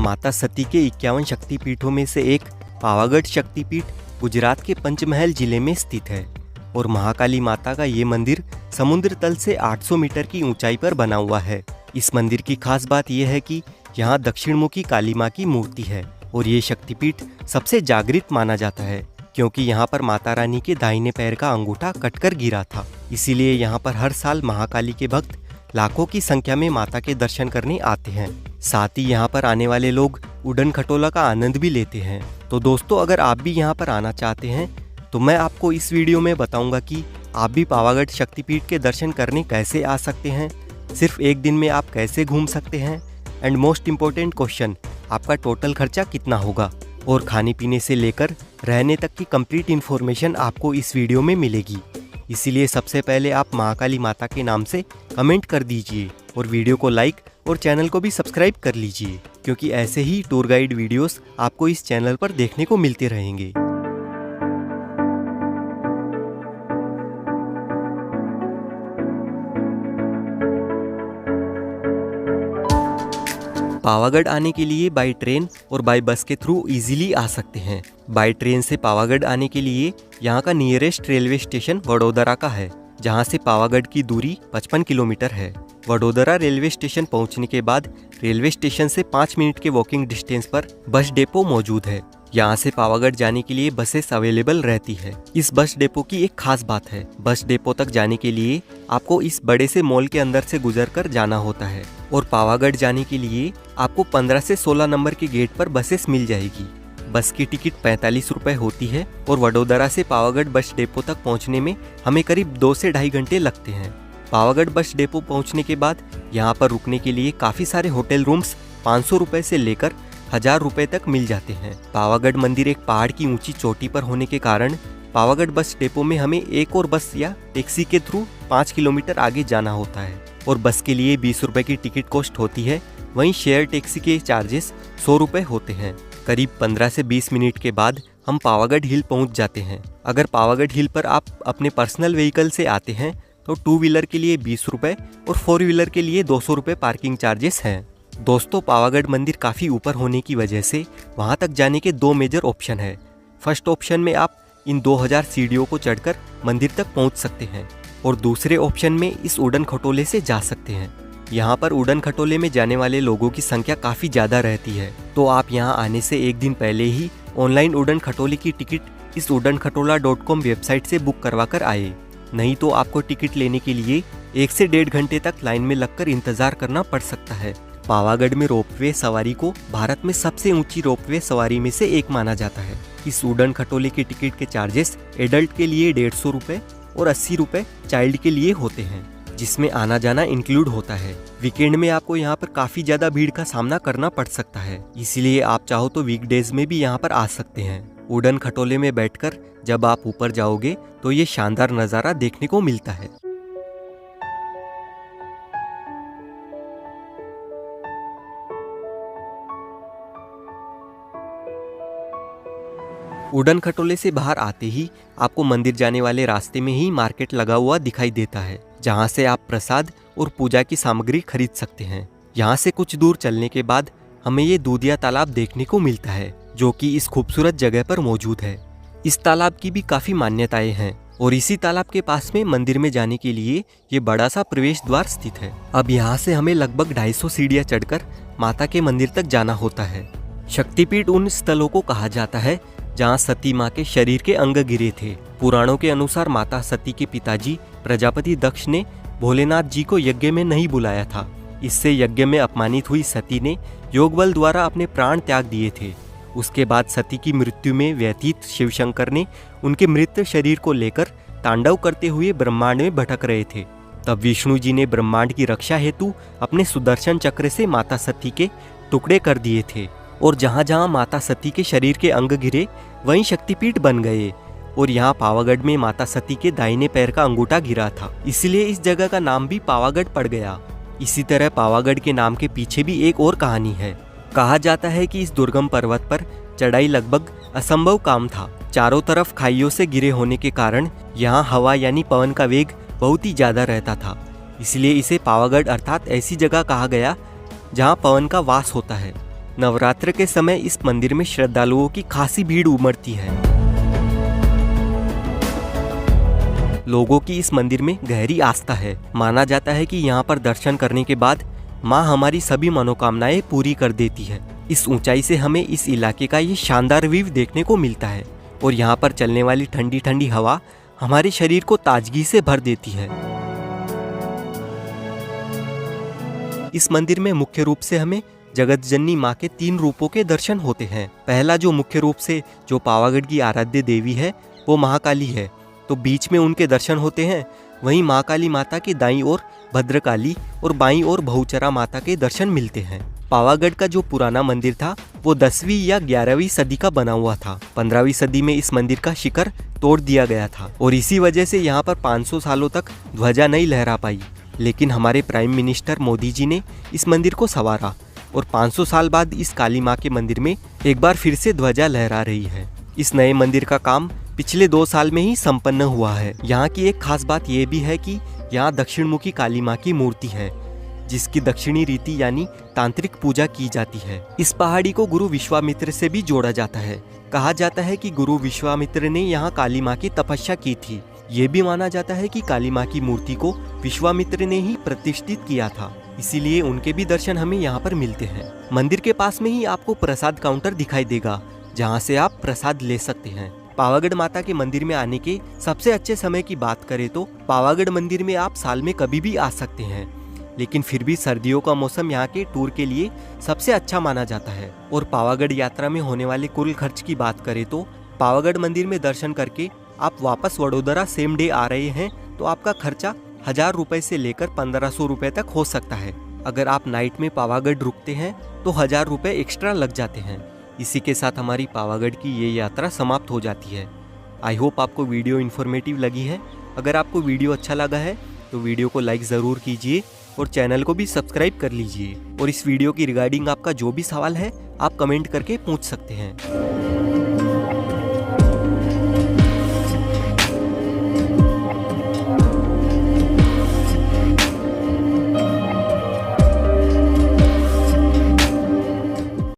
माता सती के 51 शक्तिपीठों में से एक पावागढ़ शक्तिपीठ गुजरात के पंचमहल जिले में स्थित है और महाकाली माता का ये मंदिर समुद्र तल से 800 मीटर की ऊंचाई पर बना हुआ है। इस मंदिर की खास बात यह है कि यहाँ दक्षिणमुखी काली माँ की मूर्ति है और ये शक्तिपीठ सबसे जागृत माना जाता है क्योंकि यहाँ पर माता रानी के दाहिने पैर का अंगूठा कटकर गिरा था। इसीलिए यहाँ पर हर साल महाकाली के भक्त लाखों की संख्या में माता के दर्शन करने आते हैं। साथ ही यहाँ पर आने वाले लोग उड़न खटोला का आनंद भी लेते हैं। तो दोस्तों, अगर आप भी यहाँ पर आना चाहते हैं तो मैं आपको इस वीडियो में बताऊंगा कि आप भी पावागढ़ शक्तिपीठ के दर्शन करने कैसे आ सकते हैं, सिर्फ एक दिन में आप कैसे घूम सकते हैं एंड मोस्ट इम्पोर्टेंट क्वेश्चन, आपका टोटल खर्चा कितना होगा और खाने पीने से लेकर रहने तक की कंप्लीट इन्फॉर्मेशन आपको इस वीडियो में मिलेगी। इसीलिए सबसे पहले आप महाकाली माता के नाम से कमेंट कर दीजिए और वीडियो को लाइक और चैनल को भी सब्सक्राइब कर लीजिए क्योंकि ऐसे ही टूर गाइड वीडियोस आपको इस चैनल पर देखने को मिलते रहेंगे। पावागढ़ आने के लिए बाय ट्रेन और बाय बस के थ्रू इजीली आ सकते हैं। बाय ट्रेन से पावागढ़ आने के लिए यहाँ का नियरेस्ट रेलवे स्टेशन वडोदरा का है, जहाँ से पावागढ़ की दूरी 55 किलोमीटर है। वडोदरा रेलवे स्टेशन पहुँचने के बाद रेलवे स्टेशन से 5 मिनट के वॉकिंग डिस्टेंस पर बस डेपो मौजूद है। यहाँ से पावागढ़ जाने के लिए बसेस अवेलेबल रहती है। इस बस डेपो की एक खास बात है, बस डेपो तक जाने के लिए आपको इस बड़े से मॉल के अंदर से गुजरकर जाना होता है और पावागढ़ जाने के लिए आपको 15 से 16 नंबर के गेट पर बसेस मिल जाएगी। बस की टिकट 45 रुपए होती है और वडोदरा से पावागढ़ बस डेपो तक पहुँचने में हमें करीब 2 से 2.5 घंटे लगते हैं। पावागढ़ बस डेपो पहुँचने के बाद यहाँ पर रुकने के लिए काफ़ी सारे होटल रूम्स 500 रुपए से लेकर 1000 रुपए तक मिल जाते हैं। पावागढ़ मंदिर एक पहाड़ की ऊंची चोटी पर होने के कारण पावागढ़ बस डेपो में हमें एक और बस या टैक्सी के थ्रू 5 किलोमीटर आगे जाना होता है और बस के लिए 20 रुपए की टिकट कॉस्ट होती है। वहीं शेयर टैक्सी के चार्जेस 100 रुपए होते हैं। करीब 15 से 20 मिनट के बाद हम पावागढ़ हिल पहुंच जाते हैं। अगर पावागढ़ हिल पर आप अपने पर्सनल व्हीकल से आते हैं तो 2 व्हीलर के लिए 20 रुपए और 4 व्हीलर के लिए 200 रुपए पार्किंग चार्जेस हैं। दोस्तों, पावागढ़ मंदिर काफ़ी ऊपर होने की वजह से वहां तक जाने के 2 मेजर ऑप्शन है। फर्स्ट ऑप्शन में आप इन 2000 सीढ़ियों को चढ़कर मंदिर तक पहुंच सकते हैं और दूसरे ऑप्शन में इस उड़न खटोले से जा सकते हैं। यहाँ पर उड़न खटोले में जाने वाले लोगों की संख्या काफ़ी ज़्यादा रहती है, तो आप यहाँ आने से एक दिन पहले ही ऑनलाइन उड़न खटोले की टिकट इस udankhatola.com वेबसाइट से बुक करवा कर आए, नहीं तो आपको टिकट लेने के लिए 1 से 1.5 घंटे तक लाइन में लगकर इंतज़ार करना पड़ सकता है। पावागढ़ में रोपवे सवारी को भारत में सबसे ऊंची रोपवे सवारी में से एक माना जाता है। इस उड़न खटोले के टिकट के चार्जेस एडल्ट के लिए 150 रुपए और 80 रुपए चाइल्ड के लिए होते हैं, जिसमें आना जाना इंक्लूड होता है। वीकेंड में आपको यहाँ पर काफी ज्यादा भीड़ का सामना करना पड़ सकता है, इसीलिए आप चाहो तो वीकडेज में भी यहाँ पर आ सकते हैं। उड़न खटोले में बैठकर जब आप ऊपर जाओगे तो ये शानदार नज़ारा देखने को मिलता है। उड़न खटोले से बाहर आते ही आपको मंदिर जाने वाले रास्ते में ही मार्केट लगा हुआ दिखाई देता है, जहां से आप प्रसाद और पूजा की सामग्री खरीद सकते हैं। यहां से कुछ दूर चलने के बाद हमें ये दूधिया तालाब देखने को मिलता है, जो कि इस खूबसूरत जगह पर मौजूद है। इस तालाब की भी काफी मान्यताएं हैं और इसी तालाब के पास में मंदिर में जाने के लिए ये बड़ा सा प्रवेश द्वार स्थित है। अब यहाँ से हमें लगभग 250 सीढ़ियाँ चढ़कर माता के मंदिर तक जाना होता है। शक्तिपीठ उन स्थलों को कहा जाता है जहाँ सती माँ के शरीर के अंग गिरे थे। पुराणों के अनुसार माता सती के पिताजी प्रजापति दक्ष ने भोलेनाथ जी को यज्ञ में नहीं बुलाया था। इससे यज्ञ में अपमानित हुई सती ने योग बल द्वारा अपने प्राण त्याग दिए थे। उसके बाद सती की मृत्यु में व्यथित शिवशंकर ने उनके मृत शरीर को लेकर तांडव करते हुए ब्रह्मांड में भटक रहे थे। तब विष्णु जी ने ब्रह्मांड की रक्षा हेतु अपने सुदर्शन चक्र से माता सती के टुकड़े कर दिए थे और जहाँ जहाँ माता सती के शरीर के अंग गिरे वहीं शक्तिपीठ बन गए और यहाँ पावागढ़ में माता सती के दाहिने पैर का अंगूठा गिरा था, इसलिए इस जगह का नाम भी पावागढ़ पड़ गया। इसी तरह पावागढ़ के नाम के पीछे भी एक और कहानी है। कहा जाता है कि इस दुर्गम पर्वत पर चढ़ाई लगभग असंभव काम था। चारों तरफ खाइयों से घिरे होने के कारण यहाँ हवा यानी पवन का वेग बहुत ही ज्यादा रहता था, इसलिए इसे पावागढ़ अर्थात ऐसी जगह कहा गया जहाँ पवन का वास होता है। नवरात्र के समय इस मंदिर में श्रद्धालुओं की खासी भीड़ उमड़ती है। लोगों की इस मंदिर में गहरी आस्था है। माना जाता है कि यहाँ पर दर्शन करने के बाद माँ हमारी सभी मनोकामनाएं पूरी कर देती है। इस ऊंचाई से हमें इस इलाके का ये शानदार व्यू देखने को मिलता है और यहाँ पर चलने वाली ठंडी ठंडी हवा हमारे शरीर को ताजगी से भर देती है। इस मंदिर में मुख्य रूप से हमें जगत जननी माँ के 3 रूपों के दर्शन होते हैं। पहला जो मुख्य रूप से जो पावागढ़ की आराध्य देवी है वो महाकाली है, तो बीच में उनके दर्शन होते हैं। वहीं महाकाली माता के दाईं ओर भद्रकाली और बाईं ओर बहुचरा माता के दर्शन मिलते हैं। पावागढ़ का जो पुराना मंदिर था वो 10वीं या 11वीं सदी का बना हुआ था। 15वीं सदी में इस मंदिर का शिखर तोड़ दिया गया था और इसी वजह से यहाँ पर 500 सालों तक ध्वजा नहीं लहरा पाई। लेकिन हमारे प्राइम मिनिस्टर मोदी जी ने इस मंदिर को संवारा और 500 साल बाद इस काली माँ के मंदिर में एक बार फिर से ध्वजा लहरा रही है। इस नए मंदिर का काम पिछले 2 साल में ही संपन्न हुआ है। यहाँ की एक खास बात यह भी है कि यहाँ दक्षिणमुखी काली माँ की मूर्ति है, जिसकी दक्षिणी रीति यानी तांत्रिक पूजा की जाती है। इस पहाड़ी को गुरु विश्वामित्र से भी जोड़ा जाता है। कहा जाता है कि गुरु विश्वामित्र ने यहाँ काली माँ की तपस्या की थी। ये भी माना जाता है कि काली माँ की मूर्ति को विश्वामित्र ने ही प्रतिष्ठित किया था, इसीलिए उनके भी दर्शन हमें यहाँ पर मिलते हैं। मंदिर के पास में ही आपको प्रसाद काउंटर दिखाई देगा, जहाँ से आप प्रसाद ले सकते हैं। पावागढ़ माता के मंदिर में आने के सबसे अच्छे समय की बात करें तो पावागढ़ मंदिर में आप साल में कभी भी आ सकते हैं, लेकिन फिर भी सर्दियों का मौसम यहाँ के टूर के लिए सबसे अच्छा माना जाता है। और पावागढ़ यात्रा में होने वाले कुल खर्च की बात करें तो पावागढ़ मंदिर में दर्शन करके आप वापस वडोदरा सेम डे आ रहे हैं तो आपका खर्चा 1000 रुपए से लेकर 1500 रुपए तक हो सकता है। अगर आप नाइट में पावागढ़ रुकते हैं तो 1000 रुपए एक्स्ट्रा लग जाते हैं। इसी के साथ हमारी पावागढ़ की ये यात्रा समाप्त हो जाती है। आई होप आपको वीडियो इन्फॉर्मेटिव लगी है। अगर आपको वीडियो अच्छा लगा है तो वीडियो को लाइक ज़रूर कीजिए और चैनल को भी सब्सक्राइब कर लीजिए। और इस वीडियो की रिगार्डिंग आपका जो भी सवाल है आप कमेंट करके पूछ सकते हैं।